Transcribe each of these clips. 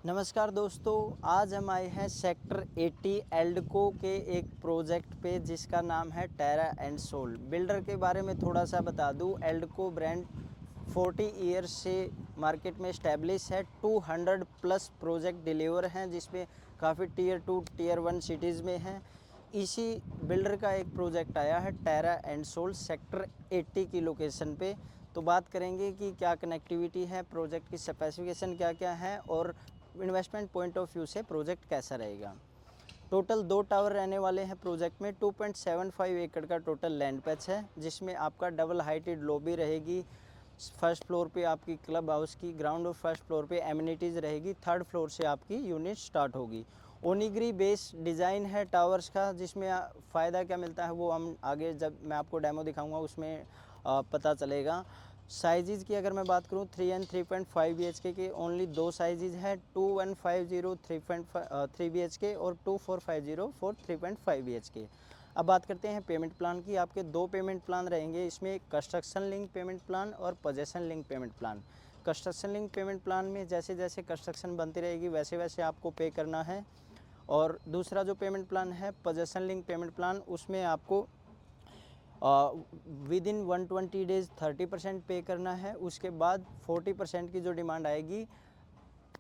नमस्कार दोस्तों, आज हम आए हैं सेक्टर 80 एल्डको के एक प्रोजेक्ट पे जिसका नाम है टेरा एंड सोल। बिल्डर के बारे में थोड़ा सा बता दूं, एल्डको ब्रांड 40 ईयर्स से मार्केट में इस्टेब्लिश है। 200 प्लस प्रोजेक्ट डिलीवर हैं जिसमें काफ़ी टीयर 2 टीयर 1 सिटीज़ में हैं। इसी बिल्डर का एक प्रोजेक्ट आया है टेरा एंड सोल सेक्टर 80 की लोकेशन पे। तो बात करेंगे कि क्या कनेक्टिविटी है, प्रोजेक्ट की स्पेसिफिकेशन क्या क्या है और इन्वेस्टमेंट पॉइंट ऑफ व्यू से प्रोजेक्ट कैसा रहेगा। टोटल 2 टावर रहने वाले हैं प्रोजेक्ट में। 2.75 एकड़ का टोटल लैंड पैच है जिसमें आपका डबल हाइटेड लॉबी रहेगी। फर्स्ट फ्लोर पे आपकी क्लब हाउस की, ग्राउंड और फर्स्ट फ्लोर पे एमिनिटीज़ रहेगी। थर्ड फ्लोर से आपकी यूनिट स्टार्ट होगी। ओनिग्री बेस डिज़ाइन है टावर्स का, जिसमें फ़ायदा क्या मिलता है वो हम आगे जब मैं आपको डेमो दिखाऊंगा उसमें पता चलेगा। साइज़ की अगर मैं बात करूं 3 एंड 3.5 BHK के ओनली 2 साइज़ है, 2150 3 BHK और 2450 फॉर 3.5 BHK। अब बात करते हैं पेमेंट प्लान की। आपके 2 पेमेंट प्लान रहेंगे इसमें, कंस्ट्रक्शन लिंक पेमेंट प्लान और possession link payment plan. Construction link payment plan में जैसे जैसे कंस्ट्रक्शन बनती रहेगी वैसे वैसे आपको पे करना है। और दूसरा जो पेमेंट प्लान है पोजेसन लिंक पेमेंट प्लान, उसमें आपको विद इन 120 डेज़ 30% पे करना है। उसके बाद 40% की जो डिमांड आएगी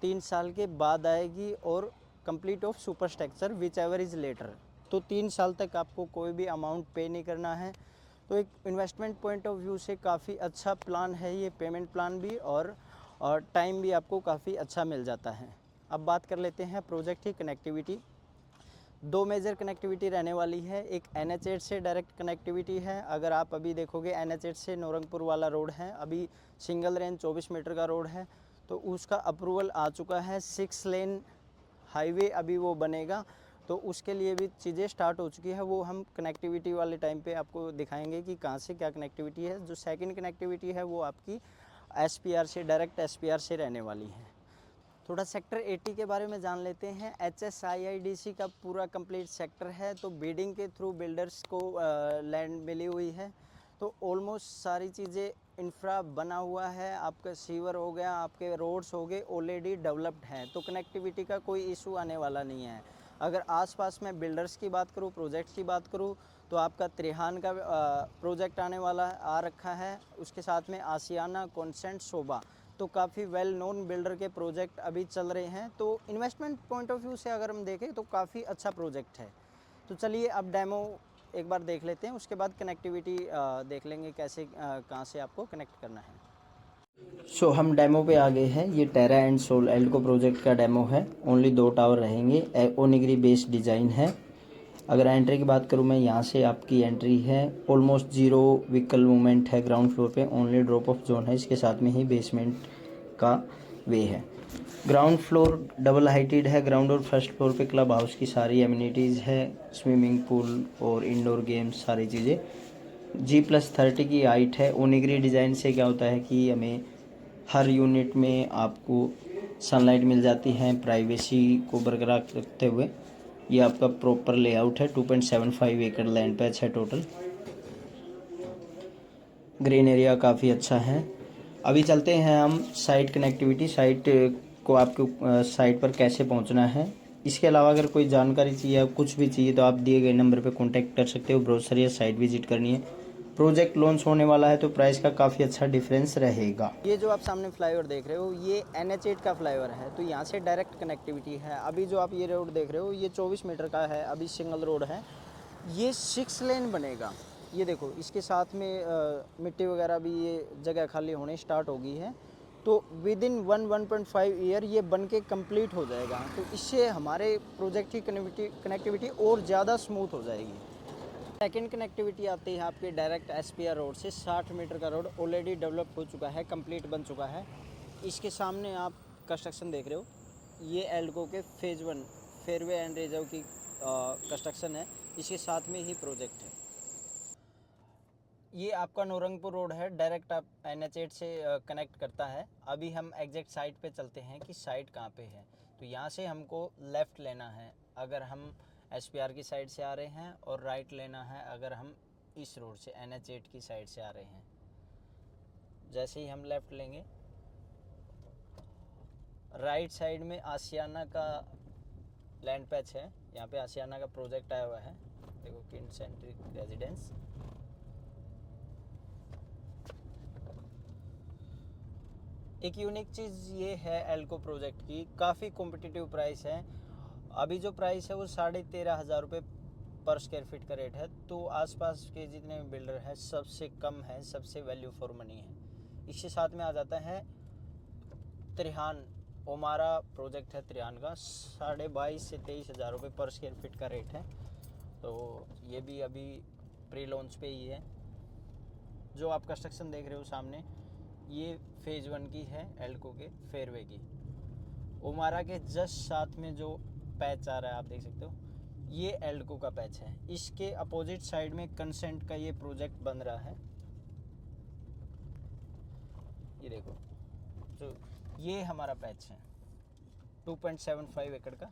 3 साल के बाद आएगी और complete of superstructure whichever is later. तो 3 साल तक आपको कोई भी अमाउंट पे नहीं करना है। तो एक इन्वेस्टमेंट पॉइंट ऑफ व्यू से काफ़ी अच्छा प्लान है ये पेमेंट प्लान भी, और टाइम भी आपको काफ़ी अच्छा मिल जाता है। अब बात कर लेते हैं प्रोजेक्ट की कनेक्टिविटी। 2 मेजर कनेक्टिविटी रहने वाली है। एक NH8 से डायरेक्ट कनेक्टिविटी है। अगर आप अभी देखोगे NH8 से नौरंगपुर वाला रोड है, अभी सिंगल लेन 24 मीटर का रोड है, तो उसका अप्रूवल आ चुका है। 6 लेन हाईवे अभी वो बनेगा, तो उसके लिए भी चीज़ें स्टार्ट हो चुकी है। वो हम कनेक्टिविटी वाले टाइम पे आपको दिखाएंगे कि कहाँ से क्या कनेक्टिविटी है। जो सेकंड कनेक्टिविटी है वो आपकी SPR से, डायरेक्ट SPR से रहने वाली है। थोड़ा सेक्टर 80 के बारे में जान लेते हैं। HSIIDC का पूरा कंप्लीट सेक्टर है, तो बिडिंग के थ्रू बिल्डर्स को लैंड मिली हुई है। तो ऑलमोस्ट सारी चीज़ें इंफ्रा बना हुआ है। आपका सीवर हो गया, आपके रोड्स हो गए, ऑलरेडी डेवलप्ड हैं, तो कनेक्टिविटी का कोई इशू आने वाला नहीं है। अगर आसपास में बिल्डर्स की बात करूँ, प्रोजेक्ट्स की बात करूँ, तो आपका त्रिहान का प्रोजेक्ट आने वाला आ रखा है। उसके साथ में आसियाना, कॉन्सेंट, शोभा, तो काफ़ी वेल नोन बिल्डर के प्रोजेक्ट अभी चल रहे हैं। तो इन्वेस्टमेंट पॉइंट ऑफ व्यू से अगर हम देखें तो काफ़ी अच्छा प्रोजेक्ट है। तो चलिए अब डेमो एक बार देख लेते हैं, उसके बाद कनेक्टिविटी देख लेंगे कैसे कहाँ से आपको कनेक्ट करना है। हम डेमो पे आ गए हैं। ये टेरा एंड सोल एल्डको प्रोजेक्ट का डेमो है। ओनली 2 टावर रहेंगे। ओनिग्री बेस्ड डिज़ाइन है। अगर एंट्री की बात करूँ मैं, यहाँ से आपकी एंट्री है। ऑलमोस्ट जीरो व्हीकल मूवमेंट है ग्राउंड फ्लोर पे, ओनली ड्रॉप ऑफ जोन है। इसके साथ में ही बेसमेंट का वे है। ग्राउंड फ्लोर डबल हाइटेड है। ग्राउंड और फर्स्ट फ्लोर पे क्लब हाउस की सारी एमिनिटीज़ है, स्विमिंग पूल और इंडोर गेम्स सारी चीज़ें। G+30 की हाइट है। ओनिग्री डिज़ाइन से क्या होता है कि हमें हर यूनिट में आपको सनलाइट मिल जाती है, प्राइवेसी को बरकरार रखते हुए। ये आपका प्रॉपर लेआउट है। 2.75 एकड़ लैंड पैच है टोटल। ग्रीन एरिया काफ़ी अच्छा है। अभी चलते हैं हम साइट कनेक्टिविटी, साइट को आपको साइट पर कैसे पहुंचना है। इसके अलावा अगर कोई जानकारी चाहिए या कुछ भी चाहिए तो आप दिए गए नंबर पर कांटेक्ट कर सकते हो। ब्रोशर या साइट विजिट करनी है। प्रोजेक्ट लॉन्च होने वाला है तो प्राइस का काफ़ी अच्छा डिफरेंस रहेगा। ये जो आप सामने फ्लाईओवर देख रहे हो ये NH8 का फ्लाईओवर है, तो यहाँ से डायरेक्ट कनेक्टिविटी है। अभी जो आप ये रोड देख रहे हो ये 24 मीटर का है, अभी सिंगल रोड है। ये 6 लेन बनेगा। ये देखो इसके साथ में मिट्टी वगैरह भी ये जगह खाली होने स्टार्ट हो गई है। तो विद इन 1.5 ईयर ये बन के कम्प्लीट हो जाएगा। तो इससे हमारे प्रोजेक्ट की कनेक्टिविटी और ज़्यादा स्मूथ हो जाएगी। सेकेंड कनेक्टिविटी आती है आपके डायरेक्ट SPR रोड से। 60 मीटर का रोड ऑलरेडी डेवलप हो चुका है, कंप्लीट बन चुका है। इसके सामने आप कंस्ट्रक्शन देख रहे हो, ये एल्डको के फेज़ 1 फेयरवे एंड रिजर्व की कंस्ट्रक्शन है। इसके साथ में ही प्रोजेक्ट है। ये आपका नौरंगपुर रोड है, डायरेक्ट आप NH8 से कनेक्ट करता है। अभी हम एग्जैक्ट साइट पे चलते हैं कि साइट कहाँ पे है। तो यहाँ से हमको लेफ़्ट लेना है अगर हम SPR की साइड से आ रहे हैं, और राइट लेना है अगर हम इस रोड से NH8 की साइड से आ रहे हैं। जैसे ही हम लेफ़्ट लेंगे राइट साइड में आशियाना का लैंड पैच है। यहाँ पे आशियाना का प्रोजेक्ट आया हुआ है, देखो किड सेंट्रिक रेजिडेंस। एक यूनिक चीज़ ये है एल्को प्रोजेक्ट की, काफ़ी कॉम्पिटिटिव प्राइस है। अभी जो प्राइस है वो 13,500 रुपये पर स्क्वायर फीट का रेट है। तो आसपास के जितने बिल्डर हैं सबसे कम है, सबसे वैल्यू फॉर मनी है। इसके साथ में आ जाता है त्रिहान, ओमारा प्रोजेक्ट है त्रिहान का, 22,500 से 23,000 रुपये पर स्क्वायर फीट का रेट है। तो ये भी अभी प्री लॉन्च पे ही है। जो आप कंस्ट्रक्शन देख रहे हो सामने, ये फेज़ 1 की है एल्को के फेयरवे की। ओमारा के जस्ट साथ में जो पैच आ रहा है आप देख सकते हो, ये एल्को का पैच है। इसके अपोजिट साइड में कंसेंट का ये प्रोजेक्ट बन रहा है, ये देखो। तो ये हमारा पैच है 2.75 एकड़ का।